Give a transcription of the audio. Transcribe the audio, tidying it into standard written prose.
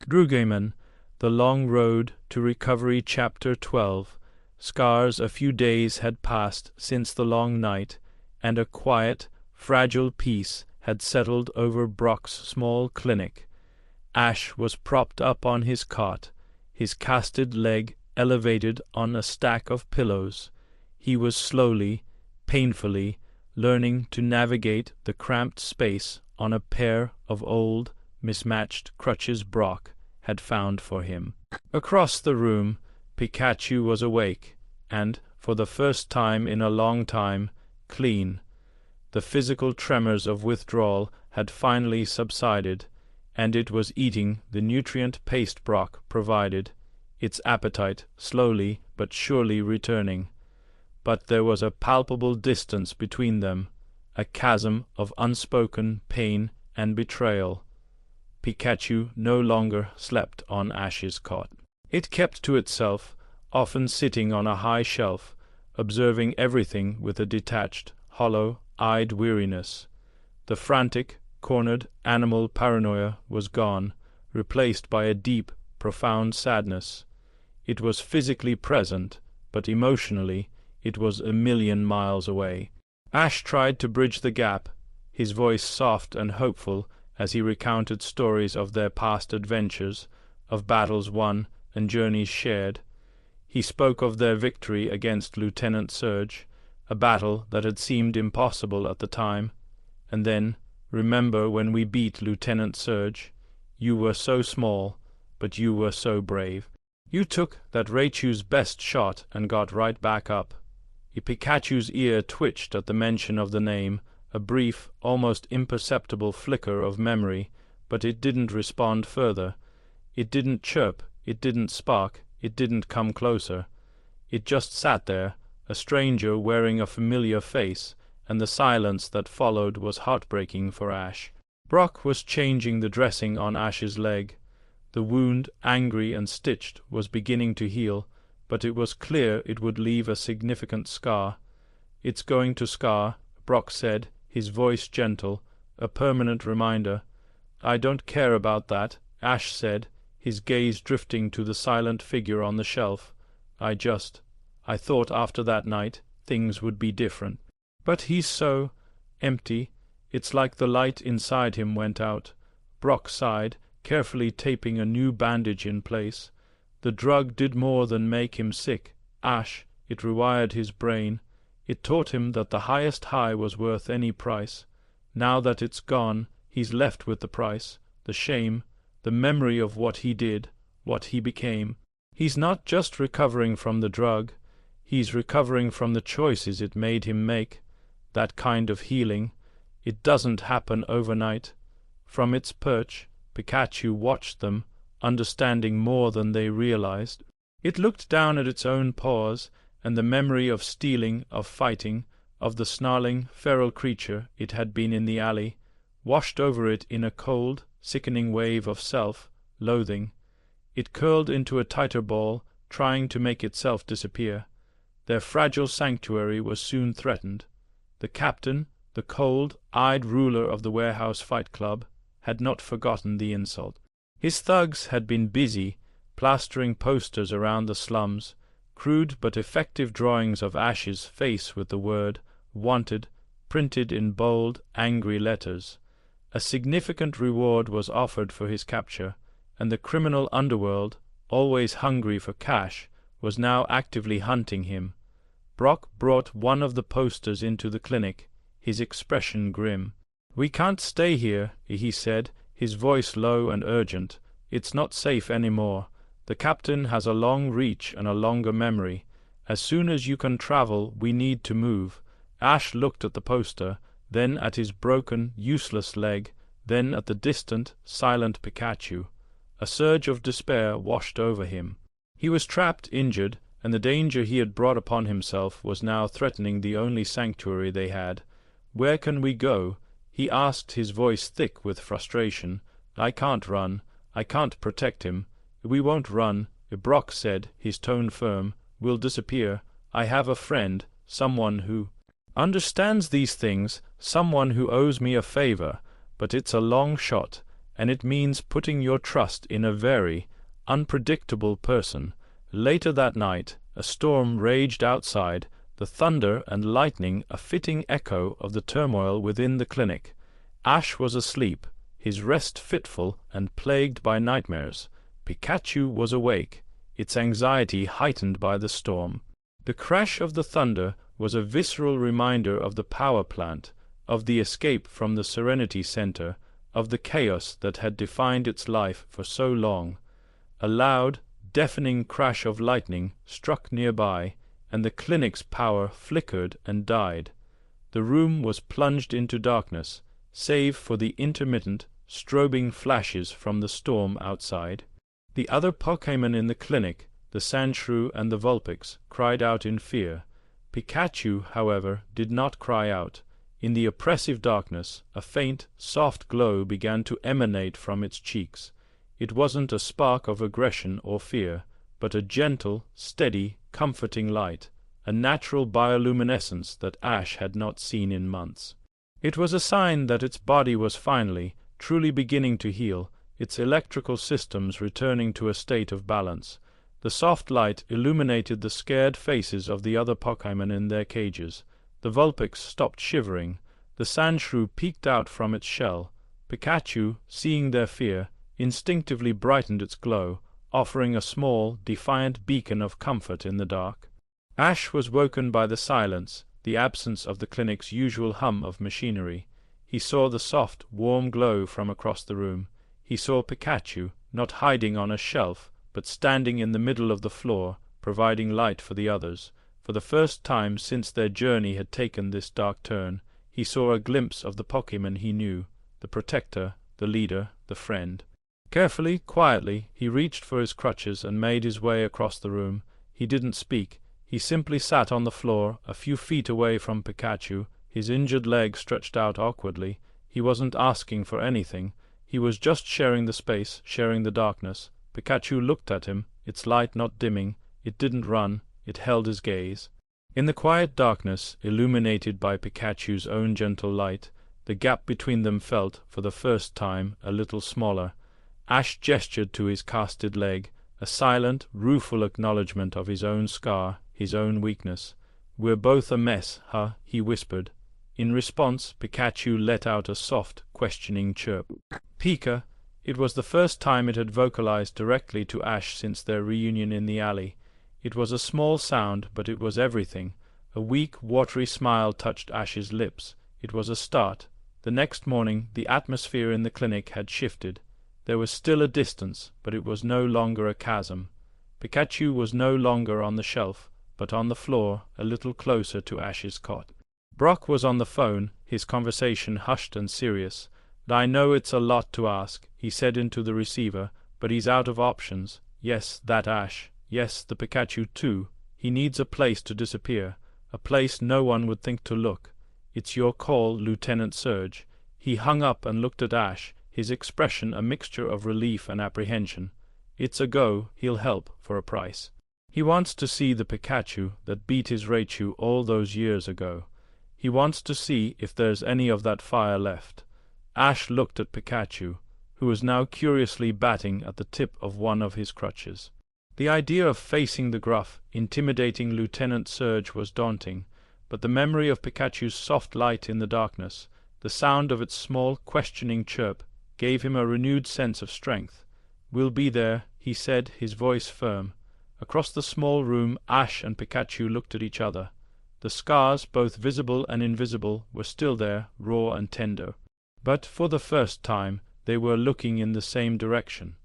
Drugémon, The Long Road to Recovery, Chapter 12. Scars. A few days had passed since the long night, and a quiet, fragile peace had settled over Brock's small clinic. Ash was propped up on his cot, his casted leg elevated on a stack of pillows. He was slowly, painfully, learning to navigate the cramped space on a pair of old, mismatched crutches Brock had found for him. Across the room, Pikachu was awake, and, for the first time in a long time, clean. The physical tremors of withdrawal had finally subsided, and it was eating the nutrient paste Brock provided, its appetite slowly but surely returning. But there was a palpable distance between them, a chasm of unspoken pain and betrayal. Pikachu no longer slept on Ash's cot. It kept to itself, often sitting on a high shelf, observing everything with a detached, hollow-eyed weariness. The frantic, cornered animal paranoia was gone, replaced by a deep, profound sadness. It was physically present, but emotionally it was a million miles away. Ash tried to bridge the gap, his voice soft and hopeful as he recounted stories of their past adventures, of battles won and journeys shared. He spoke of their victory against Lieutenant Surge, a battle that had seemed impossible at the time. And then, remember when we beat Lieutenant Surge? You were so small, but you were so brave. You took that Raichu's best shot and got right back up. Pikachu's ear twitched at the mention of the name, a brief, almost imperceptible flicker of memory, but it didn't respond further. It didn't chirp, it didn't spark, it didn't come closer. It just sat there, a stranger wearing a familiar face, and the silence that followed was heartbreaking for Ash. Brock was changing the dressing on Ash's leg. The wound, angry and stitched, was beginning to heal, but it was clear it would leave a significant scar. "It's going to scar," Brock said, his voice gentle, a permanent reminder. "I don't care about that," Ash said, his gaze drifting to the silent figure on the shelf. I thought after that night things would be different. But he's so empty. It's like the light inside him went out." Brock sighed, carefully taping a new bandage in place. "The drug did more than make him sick, Ash. It rewired his brain. It taught him that the highest high was worth any price. Now that it's gone, he's left with the price, the shame, the memory of what he did, what he became. He's not just recovering from the drug. He's recovering from the choices it made him make. That kind of healing. It doesn't happen overnight." From its perch, Pikachu watched them, understanding more than they realized. It looked down at its own paws, and the memory of stealing, of fighting, of the snarling, feral creature it had been in the alley, washed over it in a cold, sickening wave of self-loathing. It curled into a tighter ball, trying to make itself disappear. Their fragile sanctuary was soon threatened. The captain, the cold-eyed ruler of the Warehouse Fight Club, had not forgotten the insult. His thugs had been busy, plastering posters around the slums, crude but effective drawings of Ash's face with the word "Wanted" printed in bold, angry letters. A significant reward was offered for his capture, and the criminal underworld, always hungry for cash, was now actively hunting him. Brock brought one of the posters into the clinic, his expression grim. "We can't stay here," he said, his voice low and urgent. "It's not safe anymore. The captain has a long reach and a longer memory. As soon as you can travel, we need to move." Ash looked at the poster, then at his broken, useless leg, then at the distant, silent Pikachu. A surge of despair washed over him. He was trapped, injured, and the danger he had brought upon himself was now threatening the only sanctuary they had. "Where can we go?" he asked, his voice thick with frustration. "I can't run. I can't protect him." "We won't run," Brock said, his tone firm. "We'll disappear. I have a friend, someone who understands these things, someone who owes me a favor, but it's a long shot, and it means putting your trust in a very unpredictable person. Later that night, a storm raged outside, the thunder and lightning a fitting echo of the turmoil within the clinic. Ash was asleep, his rest fitful and plagued by nightmares. Pikachu was awake, its anxiety heightened by the storm. The crash of the thunder was a visceral reminder of the power plant, of the escape from the Serenity Center, of the chaos that had defined its life for so long. A loud, deafening crash of lightning struck nearby, and the clinic's power flickered and died. The room was plunged into darkness, save for the intermittent, strobing flashes from the storm outside. The other Pokémon in the clinic, the Sandshrew and the Vulpix, cried out in fear. Pikachu, however, did not cry out. In the oppressive darkness, a faint, soft glow began to emanate from its cheeks. It wasn't a spark of aggression or fear, but a gentle, steady, comforting light, a natural bioluminescence that Ash had not seen in months. It was a sign that its body was finally, truly beginning to heal, its electrical systems returning to a state of balance. The soft light illuminated the scared faces of the other Pokémon in their cages. The Vulpix stopped shivering. The Sandshrew peeked out from its shell. Pikachu, seeing their fear, instinctively brightened its glow, offering a small, defiant beacon of comfort in the dark. Ash was woken by the silence, the absence of the clinic's usual hum of machinery. He saw the soft, warm glow from across the room. He saw Pikachu, not hiding on a shelf, but standing in the middle of the floor, providing light for the others. For the first time since their journey had taken this dark turn, he saw a glimpse of the Pokémon he knew, the protector, the leader, the friend. Carefully, quietly, he reached for his crutches and made his way across the room. He didn't speak. He simply sat on the floor, a few feet away from Pikachu, his injured leg stretched out awkwardly. He wasn't asking for anything. He was just sharing the space, sharing the darkness. Pikachu looked at him, its light not dimming. It didn't run. It held his gaze. In the quiet darkness, illuminated by Pikachu's own gentle light, the gap between them felt, for the first time, a little smaller. Ash gestured to his casted leg, a silent, rueful acknowledgment of his own scar, his own weakness. "We're both a mess, huh?" he whispered. In response, Pikachu let out a soft, questioning chirp. Pika! It was the first time it had vocalized directly to Ash since their reunion in the alley. It was a small sound, but it was everything. A weak, watery smile touched Ash's lips. It was a start. The next morning, the atmosphere in the clinic had shifted. There was still a distance, but it was no longer a chasm. Pikachu was no longer on the shelf, but on the floor, a little closer to Ash's cot. Brock was on the phone, his conversation hushed and serious. "I know it's a lot to ask," he said into the receiver, "but he's out of options. Yes, that Ash. Yes, the Pikachu too. He needs a place to disappear, a place no one would think to look. It's your call, Lieutenant Surge." He hung up and looked at Ash, his expression a mixture of relief and apprehension. "It's a go. He'll help, for a price. He wants to see the Pikachu that beat his Raichu all those years ago. He wants to see if there's any of that fire left." Ash looked at Pikachu, who was now curiously batting at the tip of one of his crutches. The idea of facing the gruff, intimidating Lieutenant Surge was daunting, but the memory of Pikachu's soft light in the darkness, the sound of its small, questioning chirp, gave him a renewed sense of strength. "We'll be there," he said, his voice firm. Across the small room, Ash and Pikachu looked at each other. The scars, both visible and invisible, were still there, raw and tender. But for the first time, they were looking in the same direction.